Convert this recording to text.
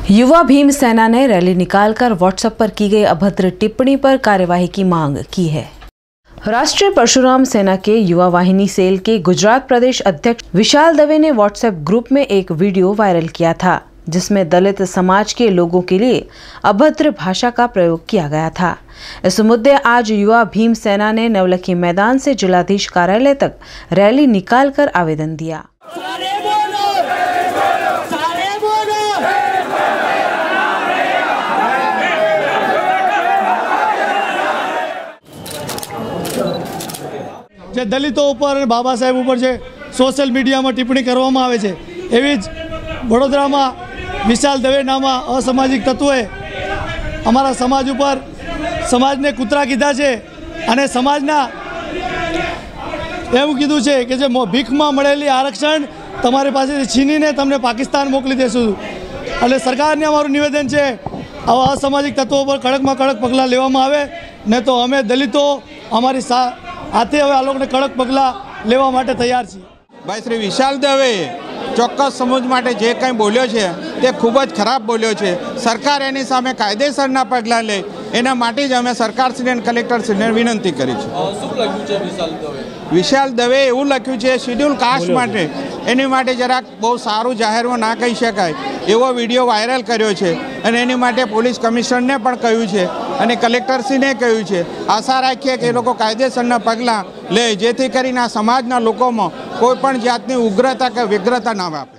युवा भीम सेना ने रैली निकालकर व्हाट्सएप पर की गई अभद्र टिप्पणी पर कार्यवाही की मांग की है। राष्ट्रीय परशुराम सेना के युवा वाहिनी सेल के गुजरात प्रदेश अध्यक्ष विशाल दवे ने व्हाट्सएप ग्रुप में एक वीडियो वायरल किया था, जिसमें दलित समाज के लोगों के लिए अभद्र भाषा का प्रयोग किया गया था। इस मुद्दे आज युवा भीम सेना ने नवलखी मैदान से जिलाधीश कार्यालय तक रैली निकालकर आवेदन दिया। જે દલિતો ઉપર અને બાબા સાહેબ ઉપર જે સોશિયલ મીડિયામાં ટિપ્પણી કરવામાં આવે છે, એવી જ વડોદરામાં વિશાલ દવે નામના અસામાજિક તત્વોએ અમારા સમાજ ઉપર સમાજને કૂતરા કીધા છે અને સમાજના એવું કીધું છે કે જે ભીખમાં મળેલી આરક્ષણ તમારી પાસેથી છીનીને તમને પાકિસ્તાન મોકલી દેશું। એટલે સરકારને અમારું નિવેદન છે, આવા અસામાજિક તત્વો પર કડકમાં કડક પગલાં લેવામાં આવે, નહીં તો અમે દલિતો અમારી હાથે હવે આ લોકોને કડક પગલાં લેવા માટે તૈયાર છીએ। ભાઈ શ્રી વિશાલ દવે ચોક્કસ સમૂહ માટે જે કંઈ બોલ્યો છે તે ખૂબ જ ખરાબ બોલ્યો છે। સરકાર એની સામે કાયદેસરના પગલાં લે એના માટે જ અમે સરકારશ્રી અને કલેક્ટરશ્રીને વિનંતી કરી છે। શું લખ્યું છે વિશાલ દવે એવું લખ્યું છે શિડ્યુલ કાસ્ટ માટે, એની માટે જરાક બહુ સારું જાહેરમાં ના કહી શકાય એવો વિડીયો વાયરલ કર્યો છે અને એની માટે પોલીસ કમિશનરને પણ કહ્યું છે અને કલેક્ટરશ્રીને કહ્યું છે। આશા રાખીએ કે એ લોકો કાયદેસરના પગલાં લે, જેથી કરીને આ સમાજના લોકોમાં કોઈ પણ જાતની ઉગ્રતા કે વ્યગ્રતા ના વાપરે।